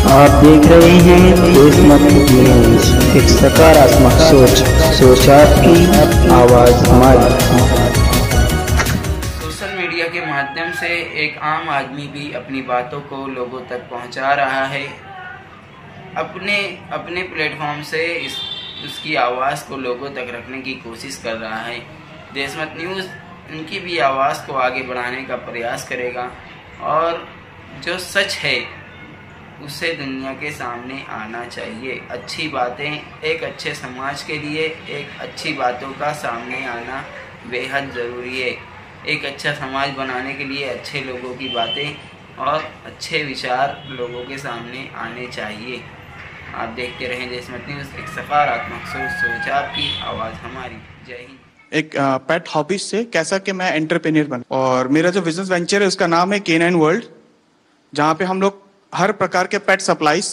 आप देख रहे हैं देशमत न्यूज, एक सकारात्मक सोच आपकी, आवाज हमारी। सोशल मीडिया के माध्यम से एक आम आदमी भी अपनी बातों को लोगों तक पहुंचा रहा है। अपने प्लेटफॉर्म से उसकी आवाज़ को लोगों तक रखने की कोशिश कर रहा है। देशमत न्यूज़ उनकी भी आवाज़ को आगे बढ़ाने का प्रयास करेगा और जो सच है उसे दुनिया के सामने आना चाहिए। अच्छी बातें एक अच्छे समाज के लिए, एक अच्छी बातों का सामने आना बेहद ज़रूरी है। एक अच्छा समाज बनाने के लिए अच्छे लोगों की बातें और अच्छे विचार लोगों के सामने आने चाहिए। आप देखते रहें देशमत न्यूज़, एक सकारात्मक सोच आपकी, आवाज़ हमारी। जय हिंद। एक पेट हॉबीज से कैसा कि मैं एंटरप्रेन्योर बना, और मेरा जो बिजनेस वेंचर है उसका नाम है K9 वर्ल्ड, जहाँ पे हम लोग हर प्रकार के पेट सप्लाईज,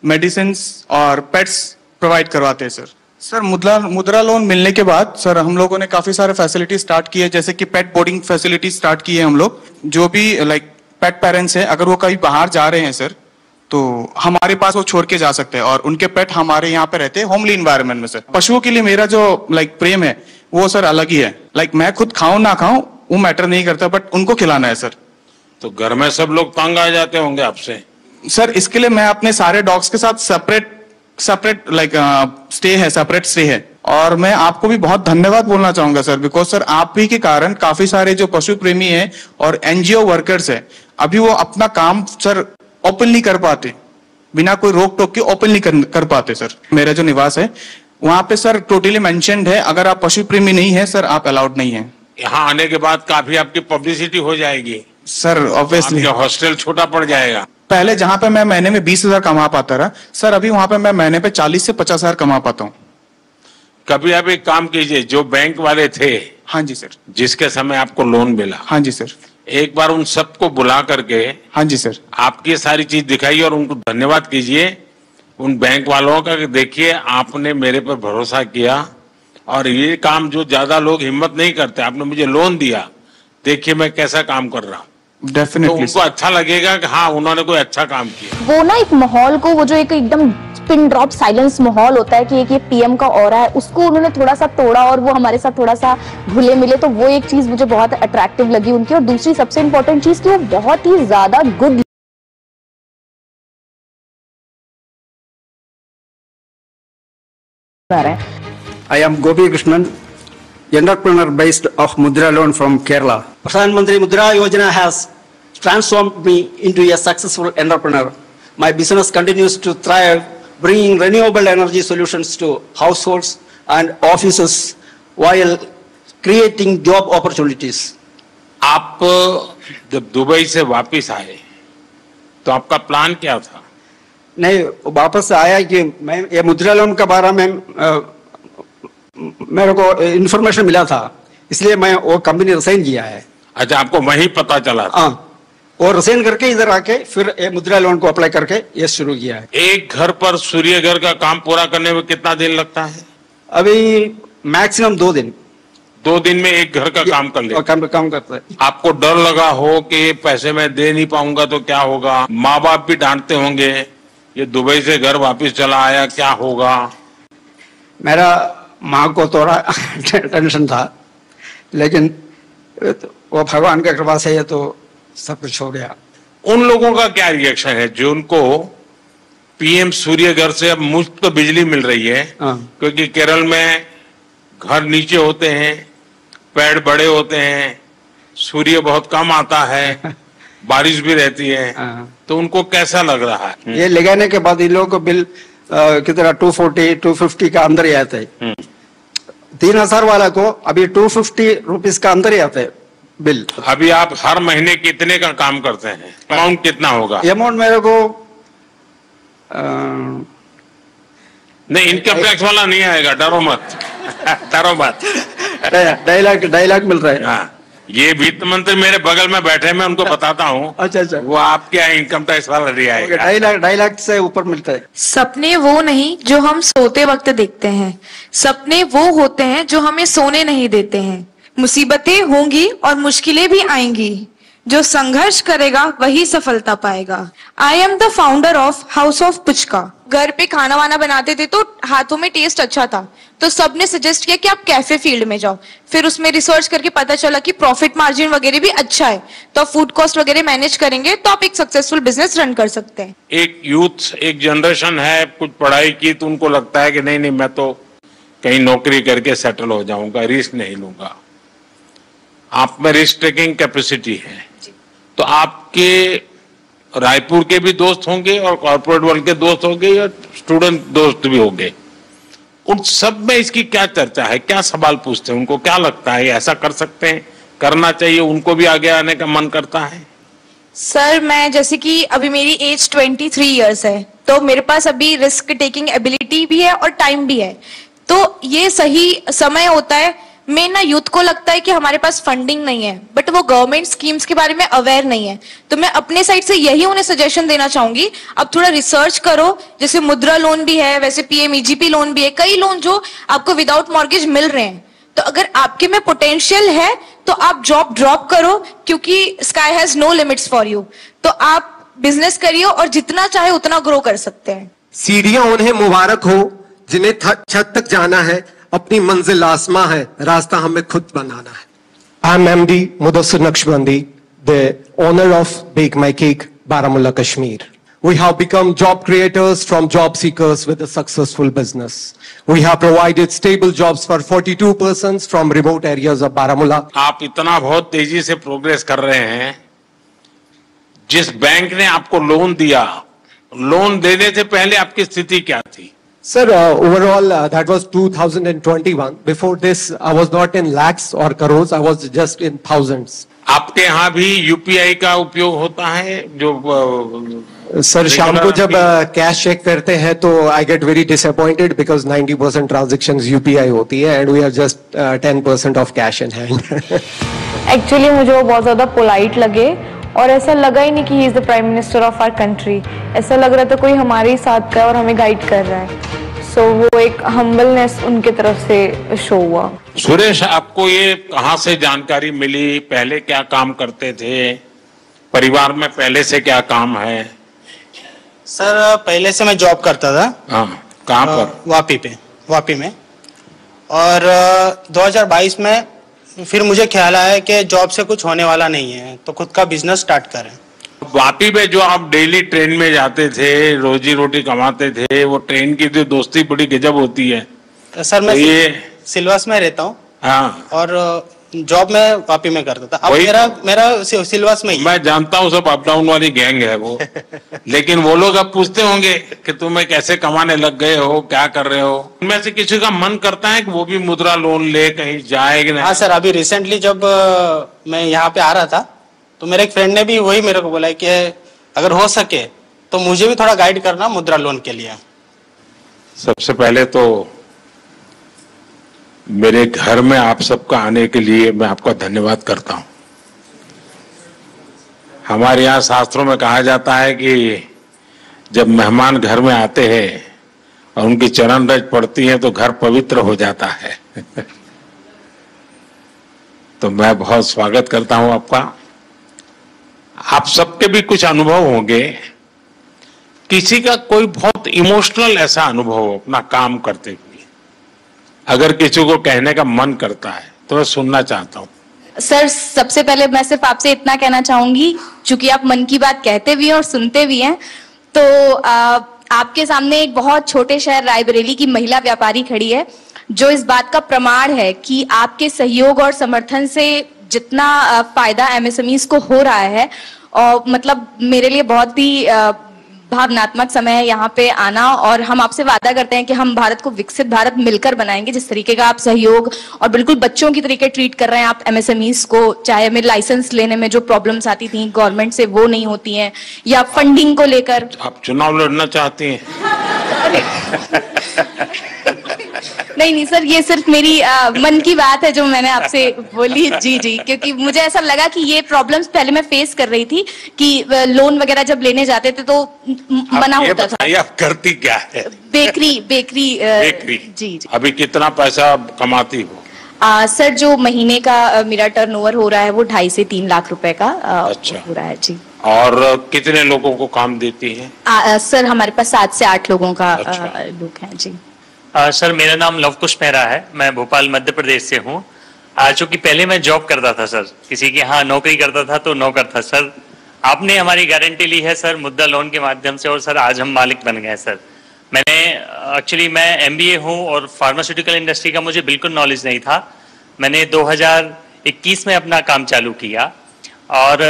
मेडिसिन और पेट्स प्रोवाइड करवाते हैं। सर मुद्रा लोन मिलने के बाद सर हम लोगों ने काफी सारे फैसिलिटी स्टार्ट किए, जैसे कि पेट बोर्डिंग फैसिलिटी स्टार्ट की है हम लोग। जो भी पेट पेरेंट्स हैं, अगर वो कहीं बाहर जा रहे हैं सर, तो हमारे पास वो छोड़ के जा सकते हैं और उनके पेट हमारे यहाँ पे रहते हैं होमली इन्वायरमेंट में। सर पशुओं के लिए मेरा जो प्रेम है वो सर अलग ही है। मैं खुद खाऊं ना खाऊं वो मैटर नहीं करता, बट उनको खिलाना है सर। तो घर में सब लोग तंग आ जाते होंगे आपसे सर, इसके लिए मैं अपने सारे डॉग्स के साथ सेपरेट स्टे है। और मैं आपको भी बहुत धन्यवाद बोलना चाहूंगा सर, बिकॉज सर आप ही के कारण काफी सारे जो पशु प्रेमी हैं और NGO वर्कर्स हैं, अभी वो अपना काम सर ओपनली कर पाते, बिना कोई रोक टोक के ओपनली कर पाते। सर मेरा जो निवास है वहां पे सर टोटली मेंशन्ड है, अगर आप पशु प्रेमी नहीं है सर आप अलाउड नहीं है। यहाँ आने के बाद काफी आपकी पब्लिसिटी हो जाएगी सर, ऑब्वियसली हॉस्टल छोटा पड़ जाएगा। पहले जहां पे मैं महीने में 20,000 कमा पाता रहा सर, अभी वहां पे मैं महीने पे 40 से 50,000 कमा पाता हूँ। कभी आप एक काम कीजिए, जो बैंक वाले थे, हाँ जी सर, जिसके समय आपको लोन मिला, हाँ जी सर, एक बार उन सबको बुला करके, हाँ जी सर, आपकी सारी चीज दिखाइए और उनको धन्यवाद कीजिए उन बैंक वालों का कि देखिए आपने मेरे पर भरोसा किया और ये काम जो ज्यादा लोग हिम्मत नहीं करते, आपने मुझे लोन दिया, देखिए मैं कैसा काम कर रहा हूँ। डेफिनेटली तो उनको अच्छा लगेगा कि हाँ उन्होंने कोई अच्छा काम किया। वो ना एक माहौल को, वो जो एक एकदम पिन ड्रॉप साइलेंस माहौल होता है कि एक ये PM का ऑरा है, उसको उन्होंने थोड़ा सा तोड़ा और वो हमारे साथ थोड़ा सा घुले मिले। तो वो एक चीज मुझे बहुत अट्रैक्टिव लगी उनकी। और दूसरी सबसे इंपॉर्टेंट चीज कि वो बहुत ही ज्यादा good I am Gopi Krishnan, entrepreneur based of Mudra Loan from Kerala. Pradhan Mantri Mudra Yojana has transformed me into a successful entrepreneur. My business continues to thrive, bringing renewable energy solutions to households and offices while creating job opportunities. आप जब Dubai से वापस आए तो आपका plan क्या था? नहीं, वापस आया कि मैं ये मुद्रा लोन के बारे में मेरे को इन्फॉर्मेशन मिला था, इसलिए मैं वो कंपनी रिसाइन किया है। अच्छा, आपको वहीं पता चला था? हाँ, और रिसाइन करके इधर आके फिर ये मुद्रा लोन को अप्लाई करके ये शुरू किया है। एक घर पर सूर्य घर का काम पूरा करने में कितना दिन लगता है? अभी मैक्सिमम 2 दिन। 2 दिन में एक घर का काम कर ले काम करता है। आपको डर लगा हो कि पैसे मैं दे नहीं पाऊंगा तो क्या होगा? माँ बाप भी डांटते होंगे, ये दुबई से घर वापस चला आया, क्या होगा? मेरा माँ को थोड़ा टेंशन था, लेकिन वो भगवान की कृपा से ये तो सब कुछ हो गया। उन लोगों का क्या रिएक्शन है जो उनको PM सूर्य घर से अब मुफ्त बिजली मिल रही है? क्योंकि केरल में घर नीचे होते हैं, पेड़ बड़े होते हैं, सूर्य बहुत कम आता है, बारिश भी रहती है, तो उनको कैसा लग रहा है? ये लगाने के बाद इन लोगों को बिल कितना 240-250 का अंदर ही आता है। 3,000 वाला को अभी 250 रुपीज का अंदर ही आता है बिल। अभी आप हर महीने कितने का काम करते हैं? अमाउंट कितना होगा? अमाउंट मेरे को नहीं, इनकम टैक्स वाला नहीं आएगा, डरो मत डरो मत। 2.5 लाख मिल रहा है। हाँ, ये वित्त मंत्री मेरे बगल में बैठे, मैं उनको बताता हूँ। अच्छा, वो आपके इनकम टैक्स वाला नहीं आएगा। 2.5 लाख से ऊपर मिलता है। सपने वो नहीं जो हम सोते वक्त देखते हैं, सपने वो होते हैं जो हमें सोने नहीं देते हैं। मुसीबतें होंगी और मुश्किलें भी आएंगी, जो संघर्ष करेगा वही सफलता पाएगा। I am the founder of house of puchka. घर पे खाना वाना बनाते थे तो हाथों में टेस्ट अच्छा था, तो सबने सजेस्ट किया कि आप कैफे फील्ड में जाओ। फिर उसमें रिसर्च करके पता चला कि प्रॉफिट मार्जिन वगैरह भी अच्छा है, तो आप फूड कॉस्ट वगैरह मैनेज करेंगे तो आप एक सक्सेसफुल बिजनेस रन कर सकते हैं। एक यूथ, एक जनरेशन है, कुछ पढ़ाई की तो उनको लगता है कि नहीं मैं तो कहीं नौकरी करके सेटल हो जाऊंगा, रिस्क नहीं लूंगा। आप में रिस्क टेकिंग कैपेसिटी है, तो आपके रायपुर के भी दोस्त होंगे और कॉर्पोरेट वर्ल्ड के दोस्त होंगे या स्टूडेंट दोस्त भी होंगे, उन सब में इसकी क्या चर्चा है, क्या सवाल पूछते हैं, उनको क्या लगता है ऐसा कर सकते हैं, करना चाहिए, उनको भी आगे आने का मन करता है? सर मैं जैसे कि अभी मेरी एज 23 इयर्स है, तो मेरे पास अभी रिस्क टेकिंग एबिलिटी भी है और टाइम भी है, तो ये सही समय होता है। मैं ना यूथ को लगता है कि हमारे पास फंडिंग नहीं है, बट वो गवर्नमेंट स्कीम्स के बारे में अवेयर नहीं है, तो मैं अपने साइड से यही उन्हें सजेशन देना चाहूंगी, अब थोड़ा रिसर्च करो। जैसे मुद्रा लोन भी है, वैसे पीएमईजीपी लोन भी है, कई लोन जो आपको विदाउट मॉर्गेज मिल रहे हैं। तो अगर आपके में पोटेंशियल है तो आप जॉब ड्रॉप करो, क्योंकि sky has no limits for you. तो आप बिजनेस करिए और जितना चाहे उतना ग्रो कर सकते हैं। सीढ़ियां उन्हें मुबारक हो जिन्हें छत तक जाना है, अपनी मंजिल आसमां है, रास्ता हमें खुद बनाना है। I am MD Mudassir Naqshbandi, the owner of Bake My Cake, Baramulla, Kashmir. We have become job creators from job seekers with a successful business. We have provided stable jobs for 42 persons from remote areas of Baramulla. आप इतना बहुत तेजी से progress कर रहे हैं, जिस bank ने आपको लोन दिया, लोन देने से पहले आपकी स्थिति क्या थी? Sir, overall, that was 2021. Before this, I was not in lakhs or crores. I was just in thousands. आपके यहाँ भी UPI का उपयोग होता है? जो सर शाम को जब कैश चेक करते हैं तो I get very disappointed because 90% transactions UPI होती है and we are just 10% of cash in hand. Actually मुझे वो बहुत ज्यादा पोलाइट लगे और ऐसा लगा ही नहीं कि he is the prime minister of our country. ऐसा लग रहा था कोई हमारे ही साथ का है और हमें गाइड कर रहा है। सो वो एक हम्बलनेस उनके तरफ से शो हुआ। सुरेश, आपको ये कहाँ से जानकारी मिली? पहले क्या काम करते थे? परिवार में पहले से क्या काम है? सर पहले से मैं जॉब करता था। हाँ, कहाँ पर? वापी में। और 2022 में फिर मुझे ख्याल आया कि जॉब से कुछ होने वाला नहीं है, तो खुद का बिजनेस स्टार्ट करें। वापी में जो आप डेली ट्रेन में जाते थे, रोजी रोटी कमाते थे, वो ट्रेन की जो दोस्ती बड़ी गजब होती है। सर मैं तो सिलवास में रहता हूँ। हाँ, और जॉब में वापी में करता था। अब मेरा सिलवास में ही। मैं जानता हूँ, सब अप डाउन वाली गैंग है वो। लेकिन वो लोग अब पूछते होंगे कि तुम्हें कैसे कमाने लग गए हो, क्या कर रहे हो? उनमें से किसी का मन करता है कि वो भी मुद्रा लोन ले कहीं जाए कि नहीं? हाँ सर, अभी रिसेंटली जब मैं यहाँ पे आ रहा था तो मेरे एक फ्रेंड ने भी वही मेरे को बोला कि अगर हो सके तो मुझे भी थोड़ा गाइड करना मुद्रा लोन के लिए। सबसे पहले तो मेरे घर में आप सबका आने के लिए मैं आपका धन्यवाद करता हूं। हमारे यहाँ शास्त्रों में कहा जाता है कि जब मेहमान घर में आते हैं और उनकी चरण रज पड़ती है तो घर पवित्र हो जाता है। तो मैं बहुत स्वागत करता हूं आपका। आप सबके भी कुछ अनुभव होंगे, किसी का कोई बहुत इमोशनल ऐसा अनुभव हो अपना काम करते हुए, अगर किसी को कहने का मन करता है तो मैं सुनना चाहता हूं। सर सबसे पहले मैं सिर्फ आपसे इतना कहना चाहूंगी, चूंकि आप मन की बात कहते भी हैं और सुनते भी हैं, तो आपके सामने एक बहुत छोटे शहर रायबरेली की महिला व्यापारी खड़ी है, जो इस बात का प्रमाण है कि आपके सहयोग और समर्थन से जितना फायदा एमएसएमईज को हो रहा है, और मतलब मेरे लिए बहुत ही भावनात्मक समय है यहाँ पे आना, और हम आपसे वादा करते हैं कि हम भारत को विकसित भारत मिलकर बनाएंगे। जिस तरीके का आप सहयोग और बिल्कुल बच्चों की तरीके ट्रीट कर रहे हैं आप एमएसएमईज को, चाहे हमें लाइसेंस लेने में जो प्रॉब्लम्स आती थी गवर्नमेंट से वो नहीं होती हैं, या फंडिंग को लेकर। आप चुनाव लड़ना चाहती हैं? नहीं सर, ये सिर्फ मेरी मन की बात है जो मैंने आपसे बोली। जी जी, क्योंकि मुझे ऐसा लगा कि ये प्रॉब्लम्स पहले मैं फेस कर रही थी कि लोन वगैरह जब लेने जाते थे तो मना होता था। आप करती क्या है? बेकरी। जी। अभी कितना पैसा कमाती हो? सर जो महीने का मेरा टर्नओवर हो रहा है वो 2.5 से 3 लाख रुपए का हो रहा है जी। और कितने लोगों को काम देती है? सर हमारे पास 7 से 8 लोगों का लोग हैं जी। सर मेरा नाम लवकुश मेहरा है, मैं भोपाल मध्य प्रदेश से हूँ। चूंकि पहले मैं जॉब करता था सर, किसी के यहाँ नौकरी करता था तो नौकर था सर। आपने हमारी गारंटी ली है सर मुद्रा लोन के माध्यम से और सर आज हम मालिक बन गए सर। मैं MBA हूँ और फार्मास्यूटिकल इंडस्ट्री का मुझे बिल्कुल नॉलेज नहीं था। मैंने 2021 में अपना काम चालू किया और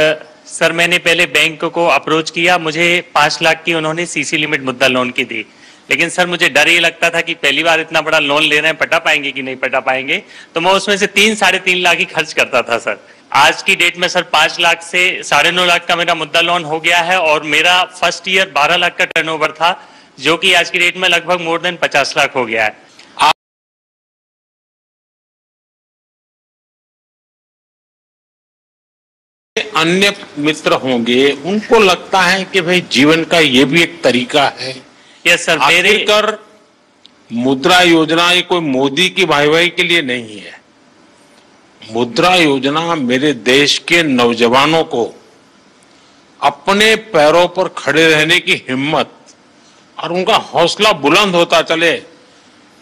सर मैंने पहले बैंक को अप्रोच किया, मुझे 5 लाख की उन्होंने CC लिमिट मुद्रा लोन की दी। लेकिन सर मुझे डर ये लगता था कि पहली बार इतना बड़ा लोन ले रहे हैं, पटा पाएंगे कि नहीं पटा पाएंगे, तो मैं उसमें से 3-3.5 लाख ही खर्च करता था सर। आज की डेट में सर 5 लाख से 9.5 लाख का मेरा मुद्रा लोन हो गया है और मेरा फर्स्ट ईयर 12 लाख का टर्नओवर था, जो कि आज की डेट में लगभग मोर देन 50 लाख हो गया है। अन्य मित्र होंगे, उनको लगता है कि भाई जीवन का ये भी एक तरीका है। यस सर, आखिरकार मुद्रा योजना ये कोई मोदी की वाहवाही के लिए नहीं है। मुद्रा योजना मेरे देश के नौजवानों को अपने पैरों पर खड़े रहने की हिम्मत और उनका हौसला बुलंद होता चले।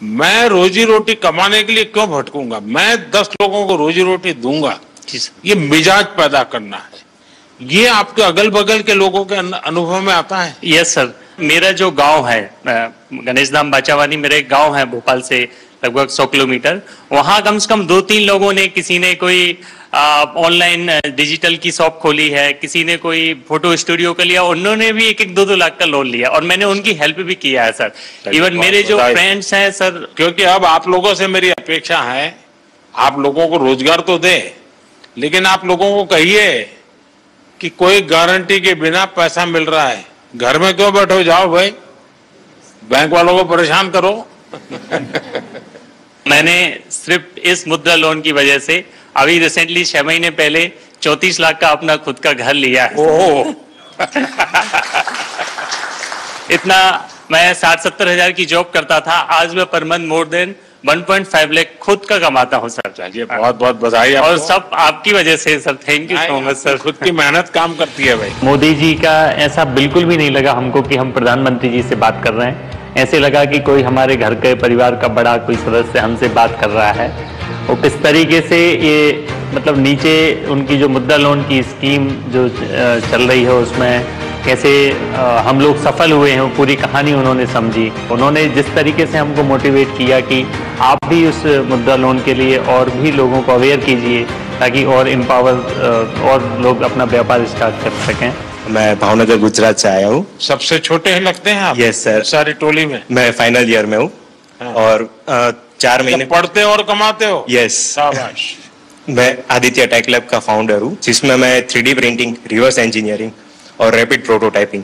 मैं रोजी रोटी कमाने के लिए क्यों भटकूंगा, मैं 10 लोगों को रोजी रोटी दूंगा, ये मिजाज पैदा करना है। ये आपके अगल बगल के लोगों के अनुभव में आता है? यस सर, मेरा जो गांव है गणेश धाम बाचावानी, मेरा एक गांव है भोपाल से लगभग 100 किलोमीटर। वहां कम से कम 2-3 लोगों ने, किसी ने कोई ऑनलाइन डिजिटल की शॉप खोली है, किसी ने कोई फोटो स्टूडियो का लिया, उन्होंने भी 1-2 लाख का लोन लिया और मैंने उनकी हेल्प भी किया है सर। इवन मेरे जो फ्रेंड्स हैं सर, क्योंकि अब आप लोगों से मेरी अपेक्षा है, आप लोगों को रोजगार तो दे, लेकिन आप लोगों को कहिए कि कोई गारंटी के बिना पैसा मिल रहा है, घर में क्यों बैठो, जाओ भाई बैंक वालों को परेशान करो। मैंने सिर्फ इस मुद्रा लोन की वजह से अभी रिसेंटली 6 महीने पहले 34 लाख का अपना खुद का घर लिया है। इतना मैं 60-70 हजार की जॉब करता था, आज मैं per month more than 1.5 lakh खुद का कमाता हूँ सर। चलिए बहुत बहुत बधाई और सब आपकी वजह से sir, thank you so much sir. खुद की मेहनत काम करती है भाई। मोदी जी का ऐसा बिल्कुल भी नहीं लगा हमको कि हम प्रधानमंत्री जी से बात कर रहे हैं। ऐसे लगा कि कोई हमारे घर के परिवार का बड़ा कोई सदस्य हमसे बात कर रहा है। और किस तरीके से ये मतलब नीचे उनकी जो मुद्रा लोन की स्कीम जो चल रही है उसमें कैसे हम लोग सफल हुए हैं, वो पूरी कहानी उन्होंने समझी। उन्होंने जिस तरीके से हमको मोटिवेट किया कि आप भी उस मुद्रा लोन के लिए और भी लोगों को अवेयर कीजिए ताकि और एम्पावर और लोग अपना व्यापार स्टार्ट कर सकें। मैं भावनगर गुजरात से आया हूँ। सबसे छोटे हैं लगते हैं आप? यस सर, सारी टोली में। मैं फाइनल ईयर में हूँ। हाँ। और 4 महीने पढ़ते और कमाते हो? यस। शाबाश। मैं आदित्य टेक लैब का फाउंडर हूँ, जिसमें मैं 3D प्रिंटिंग, रिवर्स इंजीनियरिंग और रैपिड प्रोटोटाइपिंग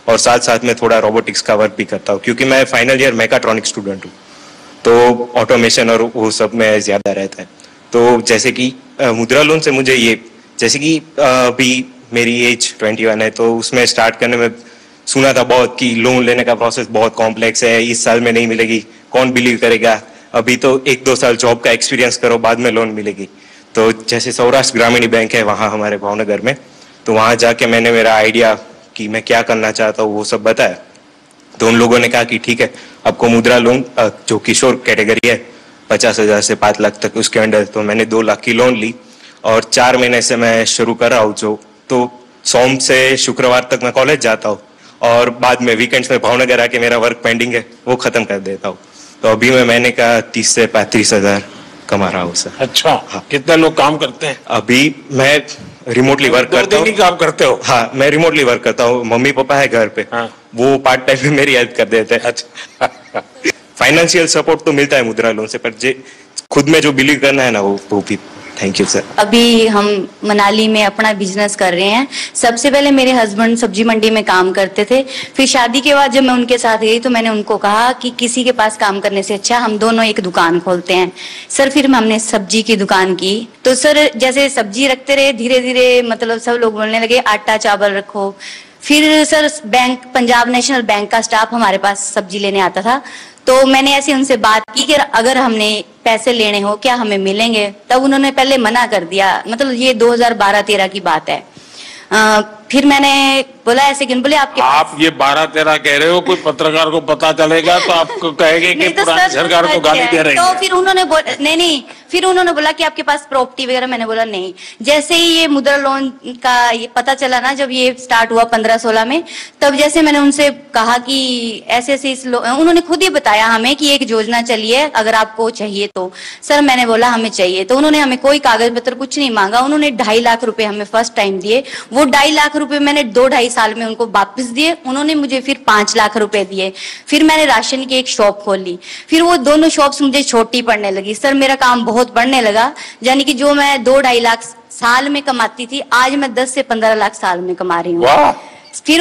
और साथ साथ में थोड़ा रोबोटिक्स का वर्क भी करता हूँ, क्योंकि मैं फाइनल ईयर मैकाट्रॉनिक स्टूडेंट हूँ, तो ऑटोमेशन और वो सब में ज्यादा रहता है। तो जैसे कि मुद्रा लोन से मुझे ये, जैसे कि अभी मेरी एज 21 है, तो उसमें स्टार्ट करने में सुना था बहुत कि लोन लेने का प्रोसेस बहुत कॉम्प्लेक्स है, इस साल में नहीं मिलेगी, कौन बिलीव करेगा, अभी तो 1-2 साल जॉब का एक्सपीरियंस करो बाद में लोन मिलेगी। तो जैसे सौराष्ट्र ग्रामीण बैंक है वहाँ हमारे भावनगर में, तो वहाँ जाके मैंने मेरा आइडिया कि मैं क्या करना चाहता हूँ वो सब बताया। तो उन लोगों ने कहा कि ठीक है, आपको मुद्रा लोन जो किशोर कैटेगरी है 50,000 से 5 लाख तक उसके अंडर, तो मैंने 2 लाख की लोन ली और 4 महीने से मैं शुरू कर रहा हूँ। जो तो सोम से शुक्रवार तक मैं कॉलेज जाता हूँ और बाद में वीकेंड्स में भावनगर आके मेरा वर्क पेंडिंग है वो खत्म कर देता हूँ। तो अभी मैं महीने का 30 से 35 हजार कमा रहा हूँ सर। अच्छा, हाँ। कितने लोग काम करते हैं? अभी मैं रिमोटली वर्क करता हूँ। काम करते हो? हाँ, मैं रिमोटली वर्क करता हूँ। मम्मी पापा है घर पे, हाँ। वो पार्ट टाइम में मेरी हेल्प कर देते हैं। अच्छा। फाइनेंशियल सपोर्ट तो मिलता है मुद्रा लोन से, पर खुद में जो बिलीव करना है ना वो भी। Thank you sir. अभी हम मनाली में अपना बिजनेस कर रहे हैं। सबसे पहले मेरे हस्बैंड सब्जी मंडी में काम करते थे, फिर शादी के बाद जब मैं उनके साथ गई तो मैंने उनको कहा कि किसी के पास काम करने से अच्छा हम दोनों एक दुकान खोलते हैं सर। फिर हमने सब्जी की दुकान की, तो सर जैसे सब्जी रखते रहे धीरे धीरे मतलब सब लोग बोलने लगे आटा चावल रखो। फिर sir bank, Punjab national bank का स्टाफ हमारे पास सब्जी लेने आता था, तो मैंने ऐसे उनसे बात की कि अगर हमने पैसे लेने हो क्या हमें मिलेंगे, तब उन्होंने पहले मना कर दिया। मतलब ये 2012-13 की बात है। फिर मैंने बोला ऐसे क्यों, बोले आपके आप ये 12-13 कह रहे हो, कोई पत्रकार को पता चलेगा तो आपको कहेंगे कि पुरानी सरकार को गाली दे रहे हैं। तो फिर उन्होंने नहीं, फिर उन्होंने बोला कि आपके पास प्रॉपर्टी वगैरह, मैंने बोला नहीं। जैसे ही ये मुद्रा लोन का ये पता चला ना, जब ये स्टार्ट हुआ 15-16 में, तब जैसे मैंने उनसे कहा कि ऐसे ऐसे उन्होंने खुद ही बताया हमें कि एक योजना चली है, अगर आपको चाहिए तो। सर मैंने बोला हमें चाहिए, तो उन्होंने हमें कोई कागज पत्र कुछ नहीं मांगा। उन्होंने 2.5 लाख रुपए हमें फर्स्ट टाइम दिए। वो 2.5 लाख रुपए मैंने 2-2.5 साल में उनको वापस दिए। उन्होंने मुझे फिर 5 लाख रुपए दिए। फिर मैंने राशन की एक शॉप खोली। फिर वो दोनों शॉप्स मुझे छोटी पड़ने लगी। सर मेरा काम बहुत बढ़ने लगा, यानी कि जो मैं 2-2.5 लाख साल में कमाती थी, आज मैं 10 से 15 लाख साल में कमा रही हूँ। फिर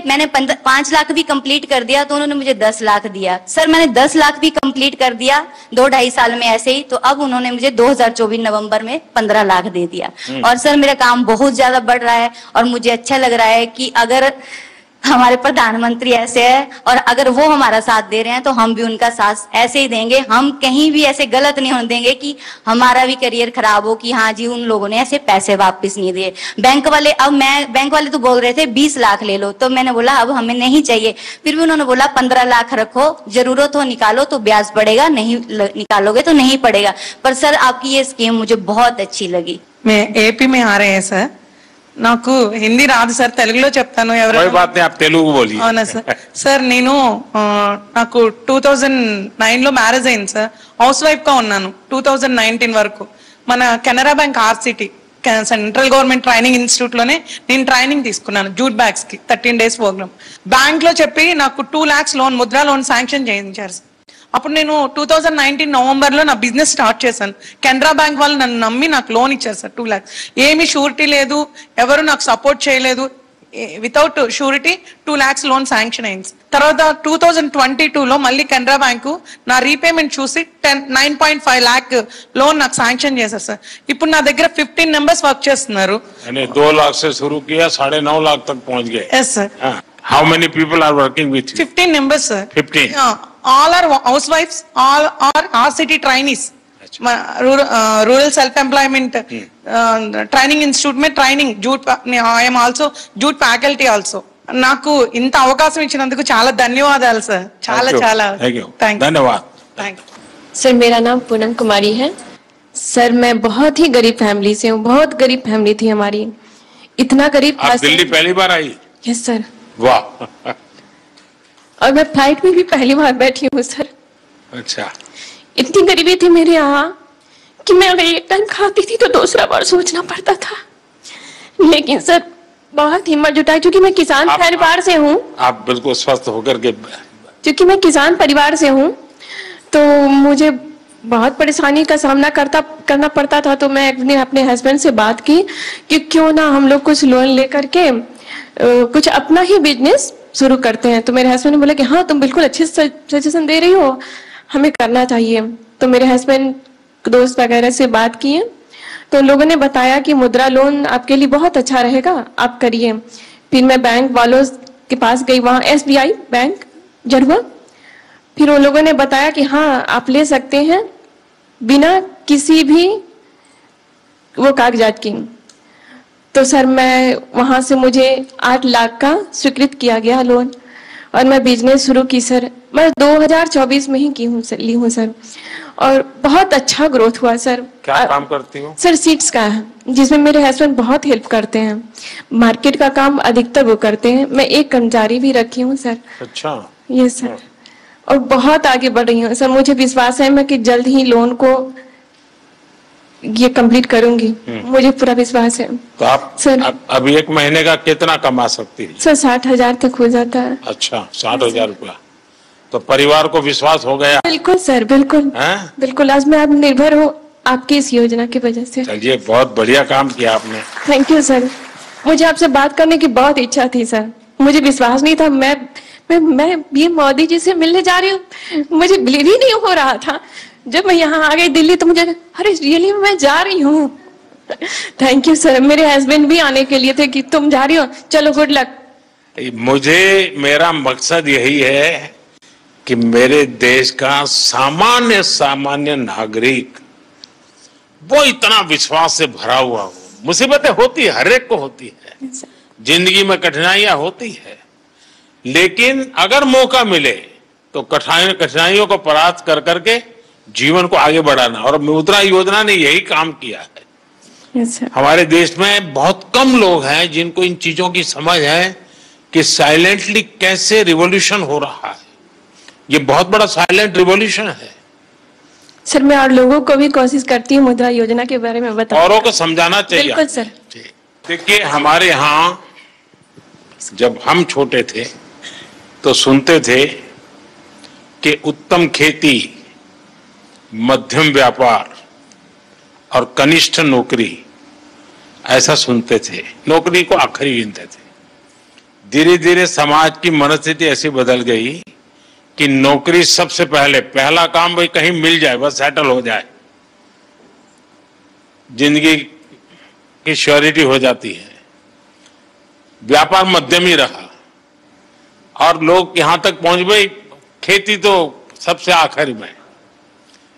मैंने 5 लाख भी कंप्लीट कर दिया, तो उन्होंने मुझे 10 लाख दिया। सर मैंने 10 लाख भी कंप्लीट कर दिया 2-2.5 साल में ऐसे ही, तो अब उन्होंने मुझे 2024 नवंबर में 15 लाख दे दिया। और सर मेरा काम बहुत ज्यादा बढ़ रहा है और मुझे अच्छा लग रहा है कि अगर हमारे प्रधानमंत्री ऐसे है और अगर वो हमारा साथ दे रहे हैं तो हम भी उनका साथ ऐसे ही देंगे। हम कहीं भी ऐसे गलत नहीं होने देंगे कि हमारा भी करियर खराब हो कि हाँ जी उन लोगों ने ऐसे पैसे वापस नहीं दिए। बैंक वाले तो बोल रहे थे 20 लाख ले लो, तो मैंने बोला अब हमें नहीं चाहिए। फिर भी उन्होंने बोला 15 लाख रखो, जरूरत हो निकालो तो ब्याज पड़ेगा, नहीं निकालोगे तो नहीं पड़ेगा। पर सर आपकी ये स्कीम मुझे बहुत अच्छी लगी। मैं एपी में आ रहे हैं सर, నాకు హిందీ రాదు సార్, తెలుగులో చెప్తాను। कोई बात नहीं, आप तेलुगु बोलिए। అవునా సార్? సార్ నేను నాకు 2009 లో మ్యారేజ్ అయింది సార్। హౌస్ వైఫ్ గా ఉన్నాను 2019 వరకు। మన Canara bank RCT central government training institute లోనే నేను ట్రైనింగ్ తీసుకున్నాను జూట్ బ్యాగ్స్ కి 13 days ప్రోగ్రామ్। బ్యాంక్ లో చెప్పి నాకు 2 lakhs loan, Mudra loan sanction చేయించారు సార్। అప్పుడు నేను 2019 నవంబర్ లో నా బిజినెస్ స్టార్ట్ చేశాను। కెనరా బ్యాంక్ వాళ్ళు నన్ను నమ్మి నాకు లోన్ ఇచ్చారు సార్ 2 lakhs। ఏమీ షూరిటీ లేదు, ఎవరు నాకు సపోర్ట్ చేయలేదు, without surety 2 lakhs loan sanction అయింది। తర్వాత 2022 లో మళ్ళీ కెనరా బ్యాంకు నా రీపేమెంట్ చూసి 9.5 lakh లోన్ నాకు శాంక్షన్ చేశారు సార్। ఇప్పుడు నా దగ్గర 15 members వర్క్ చేస్తున్నారు। 2 लाख से शुरू किया, 9.5 लाख तक पहुंच गए। Yes sir. How many people are working with you? 15 members sir। 15। All are housewives, all are RCT trainees। Rural self employment training institute में training jute, I am also jute faculty also. నాకు ఇంత అవకాశం ఇచ్చినందుకు చాలా ధన్యవాదాలు sir, చాలా చాలా धन्यवाद। सर मेरा नाम पूनम कुमारी है। सर मैं बहुत ही गरीब फैमिली से हूँ, बहुत गरीब फैमिली थी हमारी। इतना गरीब था। आप दिल्ली पहली बार आई? Yes sir. वाह। और मैं फ्लाइट में भी पहली बार बैठी हूँ सर। अच्छा। इतनी गरीबी थी मेरे यहाँ कि मैं अगर एक टाइम खाती थी तो दूसरा बार सोचना पड़ता था। लेकिन सर बहुत हिम्मत जुटाई, क्योंकि मैं किसान परिवार से हूँ। आप बिल्कुल स्वस्थ होकर के, क्योंकि मैं किसान परिवार से हूँ तो मुझे बहुत परेशानी का सामना करना पड़ता था। तो मैं अपने हस्बैंड से बात की कि क्यों ना हम लोग कुछ लोन लेकर के कुछ अपना ही बिजनेस शुरू करते हैं। तो मेरे हस्बैंड ने बोला कि हाँ तुम बिल्कुल अच्छे सजेशन दे रही हो, हमें करना चाहिए। तो मेरे हस्बैंड दोस्त वगैरह से बात किए तो लोगों ने बताया कि मुद्रा लोन आपके लिए बहुत अच्छा रहेगा, आप करिए। फिर मैं बैंक वालों के पास गई, वहाँ SBI बैंक जरुआ। फिर उन लोगों ने बताया कि हाँ आप ले सकते हैं बिना किसी भी वो कागजात की। तो सर मैं वहाँ से मुझे 8 लाख का स्वीकृत किया गया लोन और मैं बिजनेस शुरू की सर। मैं 2024 में ही ली हूँ सर और बहुत अच्छा ग्रोथ हुआ सर। क्या काम करती हो? सर सीड्स का है, जिसमें मेरे हस्बैंड बहुत हेल्प करते हैं। मार्केट का काम अधिकतर वो करते हैं, मैं एक कर्मचारी भी रखी हूँ सर। अच्छा। ये सर, और बहुत आगे बढ़ रही हूँ सर। मुझे विश्वास है मैं कि जल्द ही लोन को ये कंप्लीट करूंगी, मुझे पूरा विश्वास है। तो आप सर अभी 1 महीने का कितना कमा सकती है? सर 60,000 तक हो जाता है। अच्छा, 60,000 रुपया। तो परिवार को विश्वास हो गया? बिल्कुल सर, बिल्कुल बिल्कुल। आज मैं आत्मनिर्भर हूँ आपकी इस योजना की वजह से। चलिए, बहुत बढ़िया काम किया आपने। Thank you sir. मुझे आपसे बात करने की बहुत इच्छा थी सर, मुझे विश्वास नहीं था। मैं ये मोदी जी से मिलने जा रही हूँ, मुझे बिलीव ही नहीं हो रहा था। जब मैं यहाँ आ गई दिल्ली तो मुझे अरे रियली मैं जा रही हूँ। Thank you sir. मेरे हस्बैंड भी आने के लिए थे कि तुम जा रही हो, चलो गुड लक। मेरा मकसद यही है कि मेरे देश का सामान्य सामान्य नागरिक वो इतना विश्वास से भरा हुआ हो। मुसीबतें होती है, हर एक को होती है, जिंदगी में कठिनाइयां होती है, लेकिन अगर मौका मिले तो कठिनाइयों को परास्त कर करके जीवन को आगे बढ़ाना, और मुद्रा योजना ने यही काम किया है। हमारे देश में बहुत कम लोग हैं जिनको इन चीजों की समझ है कि साइलेंटली कैसे रिवॉल्यूशन हो रहा है। ये बहुत बड़ा साइलेंट रिवॉल्यूशन है। सर मैं और लोगों को भी कोशिश करती हूँ मुद्रा योजना के बारे में बताओ। औरों को समझाना चाहिए। बिल्कुल सर। देखिए हमारे यहाँ जब हम छोटे थे तो सुनते थे कि उत्तम खेती, मध्यम व्यापार और कनिष्ठ नौकरी, ऐसा सुनते थे। नौकरी को आखिरी गिनते थे। धीरे धीरे समाज की मनस्थिति ऐसी बदल गई कि नौकरी सबसे पहला काम भाई कहीं मिल जाए, बस सेटल हो जाए, जिंदगी की श्योरिटी हो जाती है। व्यापार मध्यम ही रहा और लोग यहां तक पहुंच गए, खेती तो सबसे आखिर में।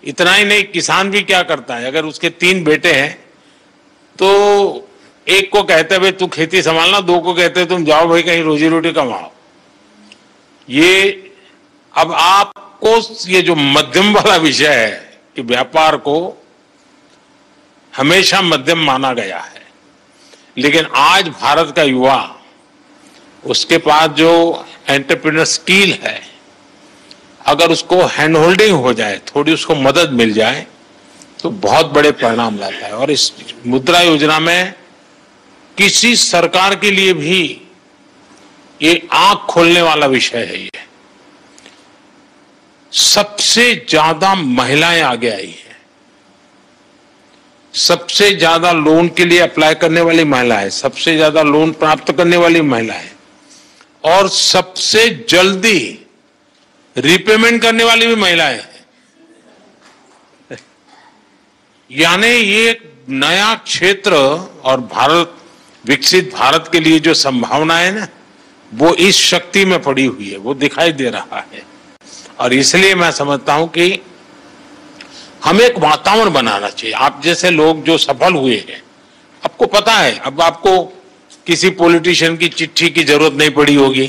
इतना ही नहीं, किसान भी क्या करता है, अगर उसके 3 बेटे हैं तो एक को कहते हैं भाई तू खेती संभालना, 2 को कहते हैं तुम जाओ भाई कहीं रोजी रोटी कमाओ। ये अब आपको ये जो मध्यम वाला विषय है कि व्यापार को हमेशा मध्यम माना गया है, लेकिन आज भारत का युवा, उसके पास जो एंटरप्रेन्योर स्किल है, अगर उसको हैंड होल्डिंग हो जाए, थोड़ी उसको मदद मिल जाए तो बहुत बड़े परिणाम लाता है। और इस मुद्रा योजना में किसी सरकार के लिए भी ये आंख खोलने वाला विषय है। ये सबसे ज्यादा महिलाएं आगे आई हैं, सबसे ज्यादा लोन के लिए अप्लाई करने वाली महिलाएं, सबसे ज्यादा लोन प्राप्त करने वाली महिलाएं, और सबसे जल्दी रिपेमेंट करने वाली भी महिलाएं हैं। यानी ये एक नया क्षेत्र, और भारत, विकसित भारत के लिए जो संभावना है ना, वो इस शक्ति में पड़ी हुई है, वो दिखाई दे रहा है। और इसलिए मैं समझता हूं कि हमें एक वातावरण बनाना चाहिए। आप जैसे लोग जो सफल हुए हैं, आपको पता है, अब आपको किसी पॉलिटिशियन की चिट्ठी की जरूरत नहीं पड़ी होगी,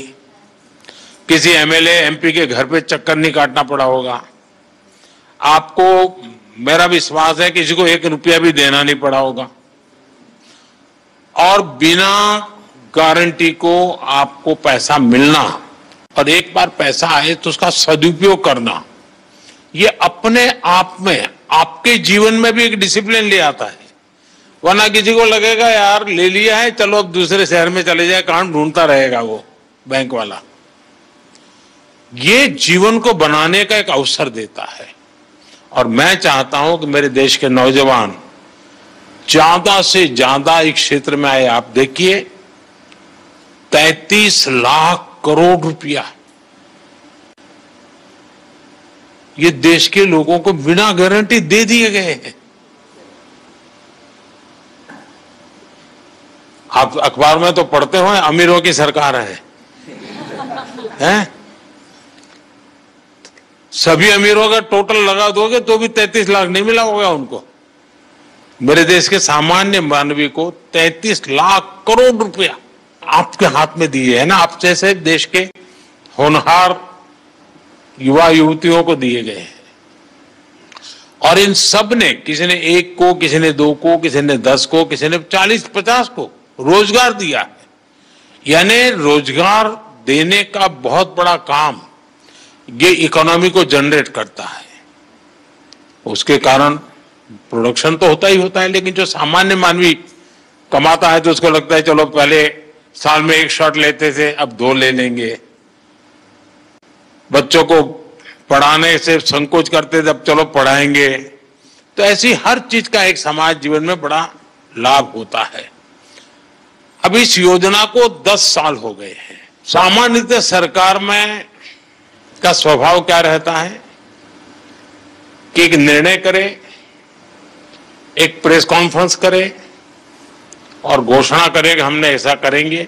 किसी एमएलए एमपी के घर पे चक्कर नहीं काटना पड़ा होगा, आपको, मेरा विश्वास है किसी को 1 रुपया भी देना नहीं पड़ा होगा, और बिना गारंटी को आपको पैसा मिलना, और एक बार पैसा आए तो उसका सदुपयोग करना, ये अपने आप में आपके जीवन में भी एक डिसिप्लिन ले आता है। वरना किसी को लगेगा यार ले लिया है, चलो अब दूसरे शहर में चले जाए, कहां ढूंढता रहेगा वो बैंक वाला। ये जीवन को बनाने का एक अवसर देता है, और मैं चाहता हूं कि मेरे देश के नौजवान ज्यादा से ज्यादा इस क्षेत्र में आए। आप देखिए 33 लाख करोड़ रुपया ये देश के लोगों को बिना गारंटी दे दिए गए हैं। आप अखबार में तो पढ़ते हो अमीरों की सरकार है, हैं? सभी अमीरों का टोटल लगा दोगे तो भी 33 लाख नहीं मिला होगा उनको। मेरे देश के सामान्य मानवी को 33 लाख करोड़ रुपया आपके हाथ में दिए है ना, आप जैसे देश के होनहार युवा युवतियों को दिए गए हैं। और इन सब ने, किसी ने 1 को, किसी ने 2 को, किसी ने 10 को, किसी ने 40-50 को रोजगार दिया है। यानी रोजगार देने का बहुत बड़ा काम ये इकोनॉमी को जनरेट करता है। उसके कारण प्रोडक्शन तो होता ही होता है, लेकिन जो सामान्य मानवी कमाता है तो उसको लगता है चलो पहले साल में 1 शॉट लेते थे, अब 2 ले लेंगे। बच्चों को पढ़ाने से संकोच करते थे, अब चलो पढ़ाएंगे। तो ऐसी हर चीज का एक समाज जीवन में बड़ा लाभ होता है। अब इस योजना को 10 साल हो गए हैं। सामान्यतः सरकार में का स्वभाव क्या रहता है कि एक निर्णय करे, एक प्रेस कॉन्फ्रेंस करे और घोषणा करे कि हमने ऐसा करेंगे।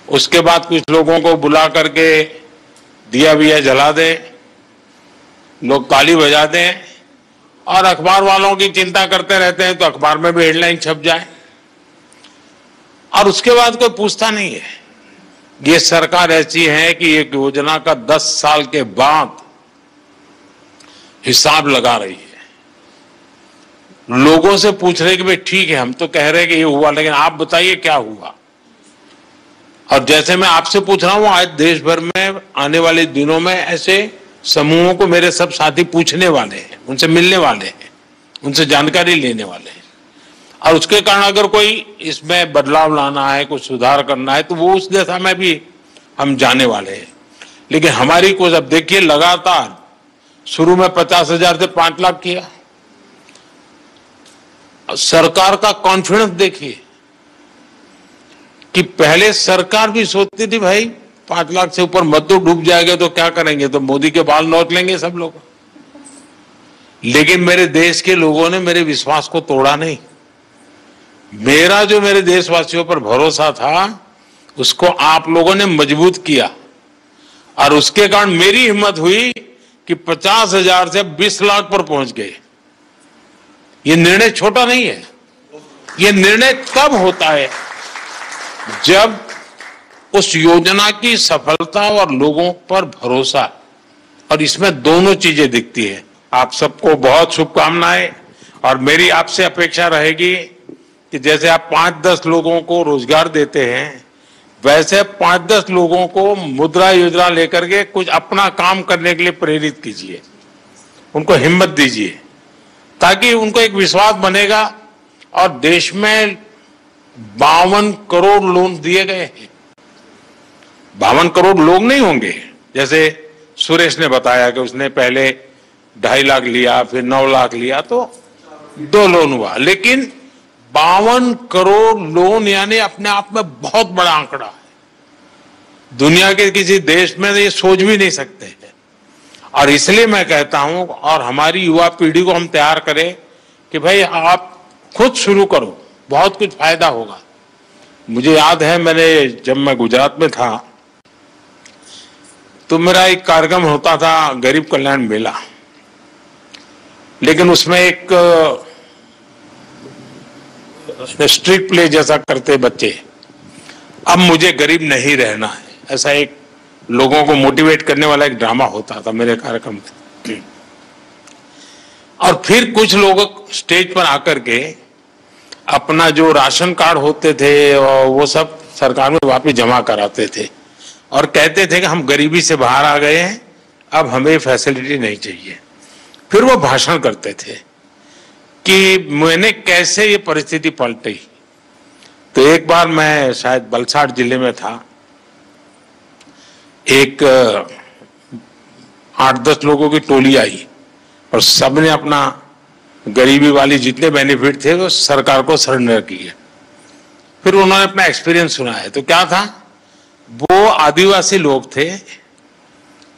उसके बाद कुछ लोगों को बुला करके दिया विया जला दें, लोग ताली बजा दें और अखबार वालों की चिंता करते रहते हैं तो अखबार में भी हेडलाइन छप जाए और उसके बाद कोई पूछता नहीं है। ये सरकार ऐसी है कि एक योजना का 10 साल के बाद हिसाब लगा रही है। लोगों से पूछ रहे कि भाई ठीक है, हम तो कह रहे हैं कि ये हुआ, लेकिन आप बताइए क्या हुआ। और जैसे मैं आपसे पूछ रहा हूं, आज देश भर में आने वाले दिनों में ऐसे समूहों को मेरे सब साथी पूछने वाले हैं, उनसे मिलने वाले हैं, उनसे जानकारी लेने वाले हैं। और उसके कारण अगर कोई इसमें बदलाव लाना है, कुछ सुधार करना है, तो वो उस दिशा में भी हम जाने वाले हैं। लेकिन हमारी कोशिश, अब देखिए, लगातार शुरू में 50,000 से 5 लाख किया। सरकार का कॉन्फिडेंस देखिए कि पहले सरकार भी सोचती थी भाई 5 लाख से ऊपर मत तो डूब जाएगा तो क्या करेंगे, तो मोदी के बाल नोच लेंगे सब लोग। लेकिन मेरे देश के लोगों ने मेरे विश्वास को तोड़ा नहीं। मेरा जो मेरे देशवासियों पर भरोसा था उसको आप लोगों ने मजबूत किया और उसके कारण मेरी हिम्मत हुई कि 50,000 से 20 लाख पर पहुंच गए। ये निर्णय छोटा नहीं है। ये निर्णय तब होता है जब उस योजना की सफलता और लोगों पर भरोसा, और इसमें दोनों चीजें दिखती है। आप सबको बहुत शुभकामनाएं और मेरी आपसे अपेक्षा रहेगी कि जैसे आप 5-10 लोगों को रोजगार देते हैं, वैसे 5-10 लोगों को मुद्रा योजना लेकर के कुछ अपना काम करने के लिए प्रेरित कीजिए, उनको हिम्मत दीजिए, ताकि उनको एक विश्वास बनेगा। और देश में 52 करोड़ लोन दिए गए हैं। 52 करोड़ लोग नहीं होंगे, जैसे सुरेश ने बताया कि उसने पहले 2.5 लाख लिया, फिर 9 लाख लिया, तो 2 लोन हुआ। लेकिन 52 करोड़ लोन यानी अपने आप में बहुत बड़ा आंकड़ा है। दुनिया के किसी देश में ये सोच भी नहीं सकते हैं। और इसलिए मैं कहता हूं, और हमारी युवा पीढ़ी को हम तैयार करें कि भाई आप खुद शुरू करो, बहुत कुछ फायदा होगा। मुझे याद है, जब मैं गुजरात में था तो मेरा एक कार्यक्रम होता था, गरीब कल्याण मेला। लेकिन उसमें एक स्ट्रीट प्ले जैसा करते बच्चे, अब मुझे गरीब नहीं रहना है, ऐसा एक लोगों को मोटिवेट करने वाला एक ड्रामा होता था मेरे कार्यक्रम में। और फिर कुछ लोग स्टेज पर आकर के अपना जो राशन कार्ड होते थे और वो सब सरकार में वापस जमा कराते थे और कहते थे कि हम गरीबी से बाहर आ गए हैं, अब हमें फैसिलिटी नहीं चाहिए। फिर वो भाषण करते थे कि मैंने कैसे ये परिस्थिति पलटी। तो एक बार मैं शायद वलसाड़ जिले में था, एक 8-10 लोगों की टोली आई और सबने अपना गरीबी वाली जितने बेनिफिट थे वो सरकार को सरेंडर किए। फिर उन्होंने अपना एक्सपीरियंस सुनाया। तो क्या था, वो आदिवासी लोग थे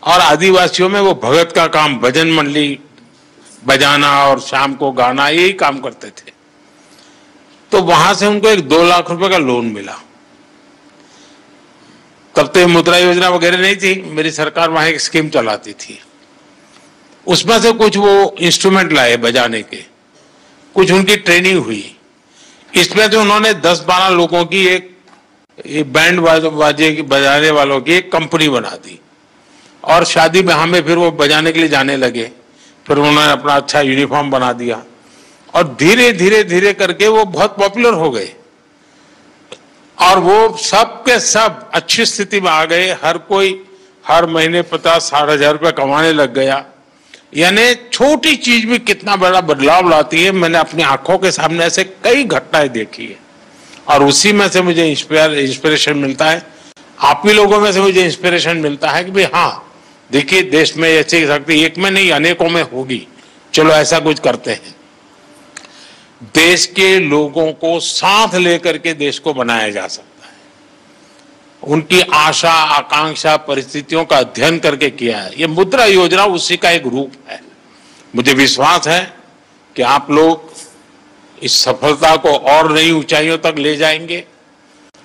और आदिवासियों में वो भगत का काम, भजन मंडली बजाना और शाम को गाना, यही काम करते थे। तो वहां से उनको एक 2 लाख रुपए का लोन मिला। तब तो मुद्रा योजना वगैरह नहीं थी, मेरी सरकार वहां एक स्कीम चलाती थी। उसमें से कुछ वो इंस्ट्रूमेंट लाए बजाने के, कुछ उनकी ट्रेनिंग हुई। इसमें तो उन्होंने 10-12 लोगों की एक बैंड बाजे बजाने वालों की एक कंपनी बना दी और शादी ब्याह में फिर वो बजाने के लिए जाने लगे। फिर उन्होंने अपना अच्छा यूनिफॉर्म बना दिया और धीरे धीरे धीरे करके वो बहुत पॉपुलर हो गए और वो सब के सब अच्छी स्थिति में आ गए। हर कोई हर महीने 50-60 हजार रुपये कमाने लग गया। यानी छोटी चीज भी कितना बड़ा बदलाव लाती है। मैंने अपनी आंखों के सामने ऐसे कई घटनाएं देखी है और उसी में से मुझे इंस्पिरेशन मिलता है। आप ही लोगों में से मुझे इंस्पिरेशन मिलता है कि भाई हाँ, देखिए देश में ऐसी शक्ति एक में नहीं अनेकों में होगी, चलो ऐसा कुछ करते हैं। देश के लोगों को साथ लेकर के देश को बनाया जा सकता है। उनकी आशा आकांक्षा परिस्थितियों का अध्ययन करके किया है। ये मुद्रा योजना उसी का एक रूप है। मुझे विश्वास है कि आप लोग इस सफलता को और नई ऊंचाइयों तक ले जाएंगे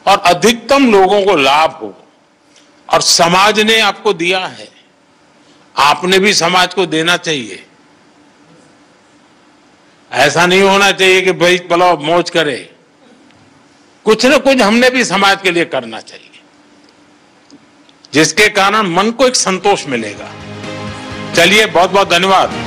और अधिकतम लोगों को लाभ हो। और समाज ने आपको दिया है, आपने भी समाज को देना चाहिए। ऐसा नहीं होना चाहिए कि भाई चलो मौज करे, कुछ न कुछ हमने भी समाज के लिए करना चाहिए, जिसके कारण मन को एक संतोष मिलेगा। चलिए, बहुत बहुत धन्यवाद।